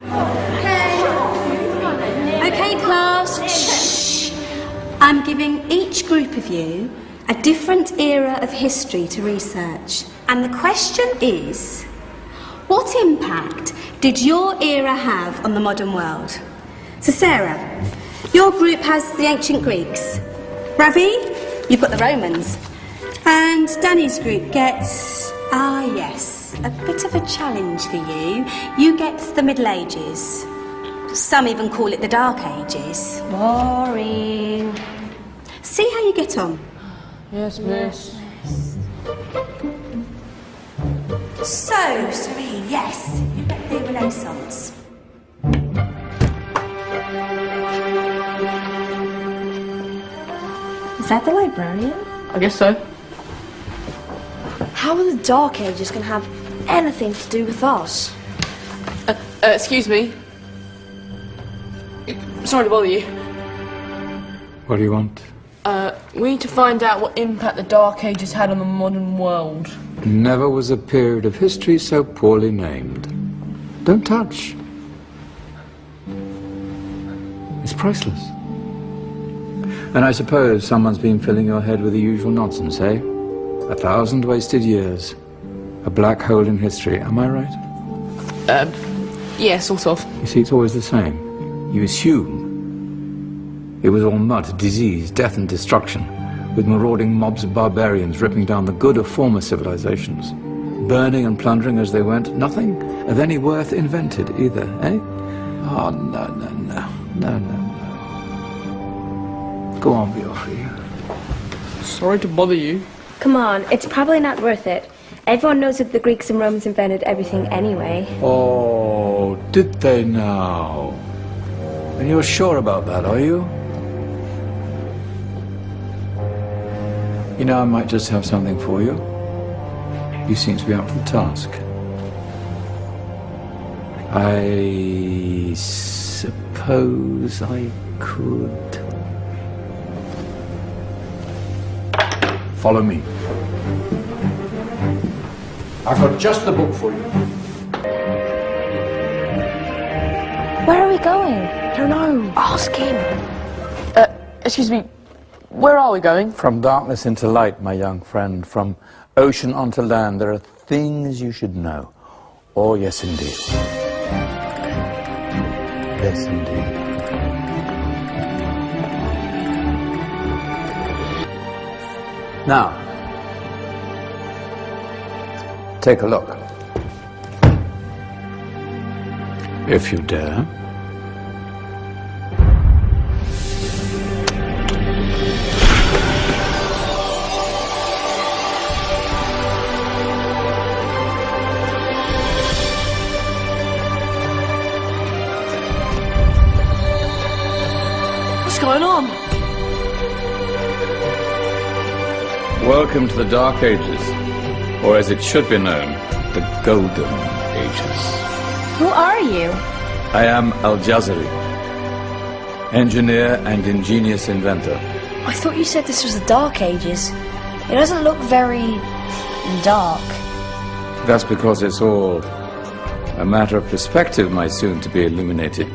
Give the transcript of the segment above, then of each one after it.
Okay, class, shh. I'm giving each group of you a different era of history to research. And the question is, what impact did your era have on the modern world? So Sarah, your group has the ancient Greeks. Ravi, you've got the Romans. And Danny's group gets, yes, a bit of a challenge for you. You get the Middle Ages. Some even call it the Dark Ages. Boring. See how you get on. Yes, miss. So, Serene, yes, you get the Renaissance. Is that the librarian? I guess so. How are the Dark Ages going to have anything to do with us? Excuse me. Sorry to bother you. What do you want? We need to find out what impact the Dark Ages had on the modern world. Never was a period of history so poorly named. Don't touch. It's priceless. And I suppose someone's been filling your head with the usual nonsense, eh? 1,000 wasted years. A black hole in history, am I right? Yeah, sort of. You see, it's always the same. You assume it was all mud, disease, death and destruction, with marauding mobs of barbarians ripping down the good of former civilizations, burning and plundering as they went. Nothing of any worth invented either, eh? Oh, no. Go on, Biofri. Sorry to bother you. Come on, it's probably not worth it. Everyone knows that the Greeks and Romans invented everything anyway. Oh, did they now? And you're sure about that, are you? You know, I might just have something for you. You seem to be up for the task. I suppose I could. Follow me. I've got just the book for you. Where are we going? I don't know. Ask him. Excuse me. Where are we going? From darkness into light, my young friend. From ocean onto land. There are things you should know. Oh, yes, indeed. Yes, indeed. Now, take a look. If you dare. What's going on? Welcome to the Dark Ages, or as it should be known, the Golden Ages. Who are you? I am Al-Jazari, engineer and ingenious inventor. I thought you said this was the Dark Ages. It doesn't look very dark. That's because it's all a matter of perspective, my soon-to-be illuminated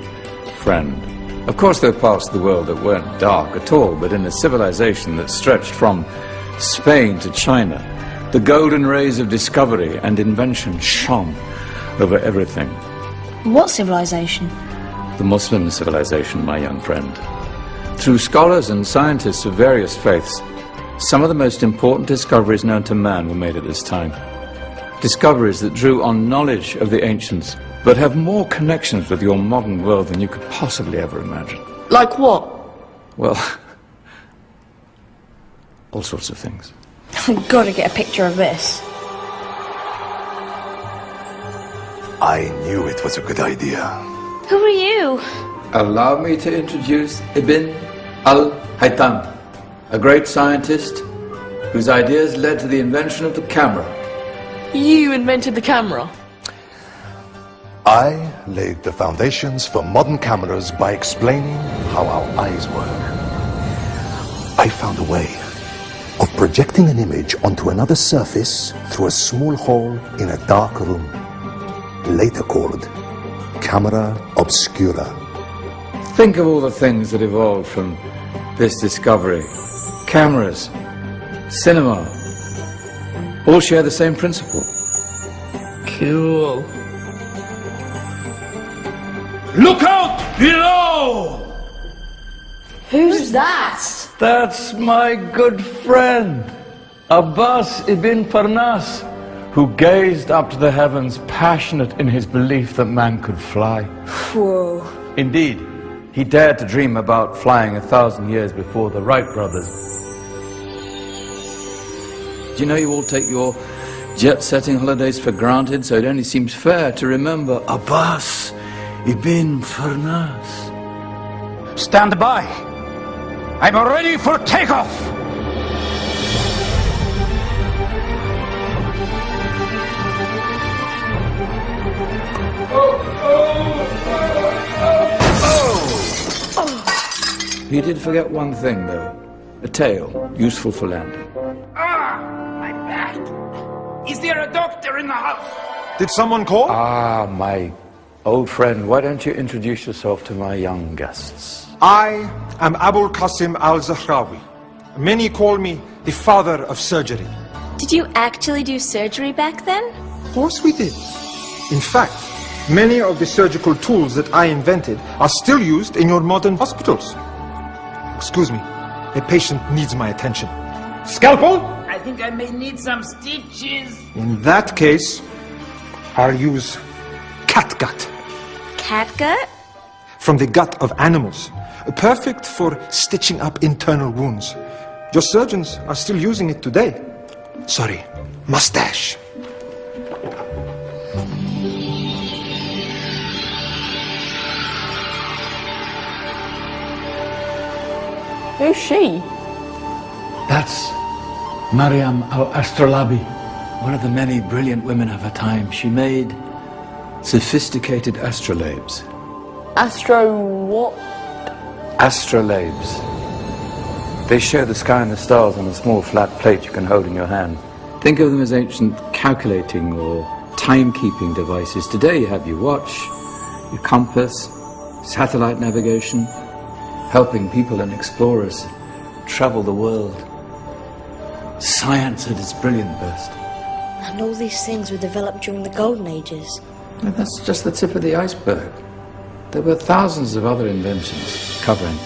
friend. Of course, there are parts of the world that weren't dark at all, but in a civilization that stretched from Spain to China, the golden rays of discovery and invention shone over everything. What civilization? The Muslim civilization, my young friend. Through scholars and scientists of various faiths, some of the most important discoveries known to man were made at this time. Discoveries that drew on knowledge of the ancients, but have more connections with your modern world than you could possibly ever imagine. Like what? Well, all sorts of things. I've got to get a picture of this. I knew it was a good idea. Who are you? Allow me to introduce Ibn al-Haytham, a great scientist whose ideas led to the invention of the camera. You invented the camera? I laid the foundations for modern cameras by explaining how our eyes work. I found a way of projecting an image onto another surface through a small hole in a dark room, later called camera obscura. Think of all the things that evolved from this discovery. Cameras, cinema, all share the same principle. Cool. Look out below! Who's that? That's my good friend, Abbas ibn Farnas, who gazed up to the heavens, passionate in his belief that man could fly. Whoa. Indeed, he dared to dream about flying 1,000 years before the Wright brothers. Do you know you all take your jet-setting holidays for granted, so it only seems fair to remember Abbas ibn Farnas. Stand by. I'm ready for takeoff. He did forget one thing, though. A tail, useful for landing. My back. Is there a doctor in the house? Did someone call? Ah, my old friend, why don't you introduce yourself to my young guests? I am Abul Qasim al-Zahrawi. Many call me the father of surgery. Did you actually do surgery back then? Of course we did. In fact, many of the surgical tools that I invented are still used in your modern hospitals. Excuse me, a patient needs my attention. Scalpel? I think I may need some stitches. In that case, I'll use catgut. Catgut? From the gut of animals. Perfect for stitching up internal wounds. Your surgeons are still using it today. Sorry, mustache. Who's she? That's Maryam al-Astrolabi, one of the many brilliant women of her time. She made sophisticated astrolabes. Astro what? Astrolabes. They show the sky and the stars on a small flat plate you can hold in your hand. Think of them as ancient calculating or timekeeping devices. Today you have your watch, your compass, satellite navigation, helping people and explorers travel the world. Science at its brilliant best. And all these things were developed during the Golden Ages. And that's just the tip of the iceberg. There were thousands of other inventions covering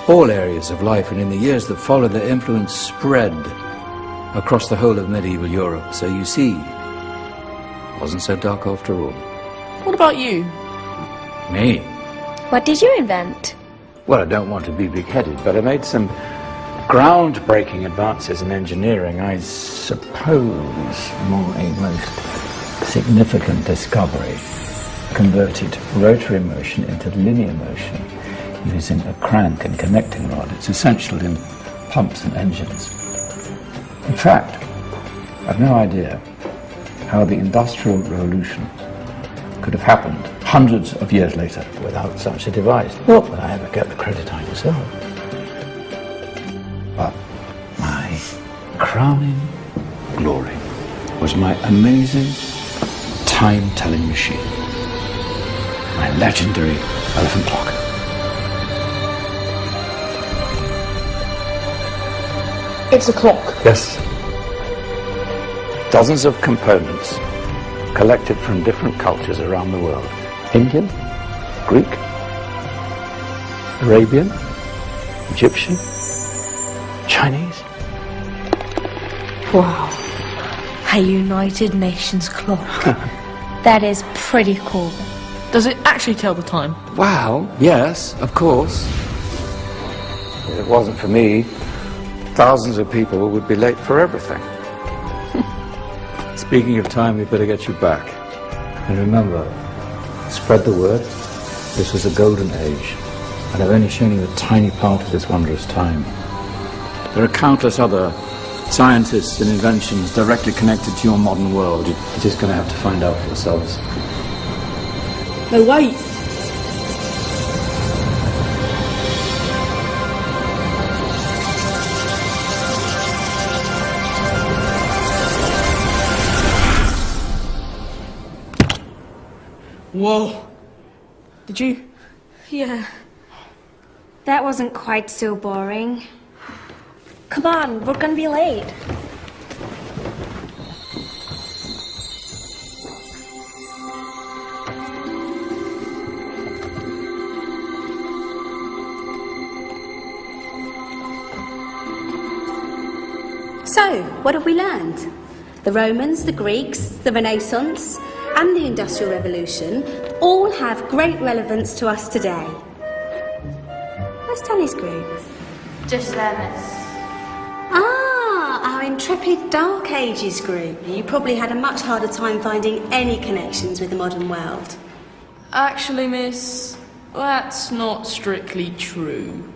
all areas of life, and in the years that followed, their influence spread across the whole of medieval Europe. So you see, it wasn't so dark after all. What about you? Me? What did you invent? Well, I don't want to be big-headed, but I made some groundbreaking advances in engineering. I suppose my most significant discovery converted rotary motion into linear motion using a crank and connecting rod. It's essential in pumps and engines. In fact, I've no idea how the Industrial Revolution could have happened hundreds of years later without such a device. Not that I ever get the credit I deserve. But my crowning glory was my amazing time-telling machine. My legendary elephant clock. It's a clock. Yes. Dozens of components collected from different cultures around the world. Indian, Greek, Arabian, Egyptian, Chinese. Wow. A United Nations clock. That is pretty cool. Does it actually tell the time? Well, yes, of course. If it wasn't for me, thousands of people would be late for everything. Speaking of time, we'd better get you back. And remember, spread the word. This was a golden age, and I've only shown you a tiny part of this wondrous time. There are countless other scientists and inventions directly connected to your modern world. You're just going to have to find out for yourselves. No, wait. Whoa. 'Cause Did you? Yeah. That wasn't quite so boring. Come on, we're gonna be late. So, what have we learned? The Romans, the Greeks, the Renaissance, and the Industrial Revolution all have great relevance to us today. Where's Danny's group? Just there, miss. Ah, our intrepid Dark Ages group. You probably had a much harder time finding any connections with the modern world. Actually, miss, that's not strictly true.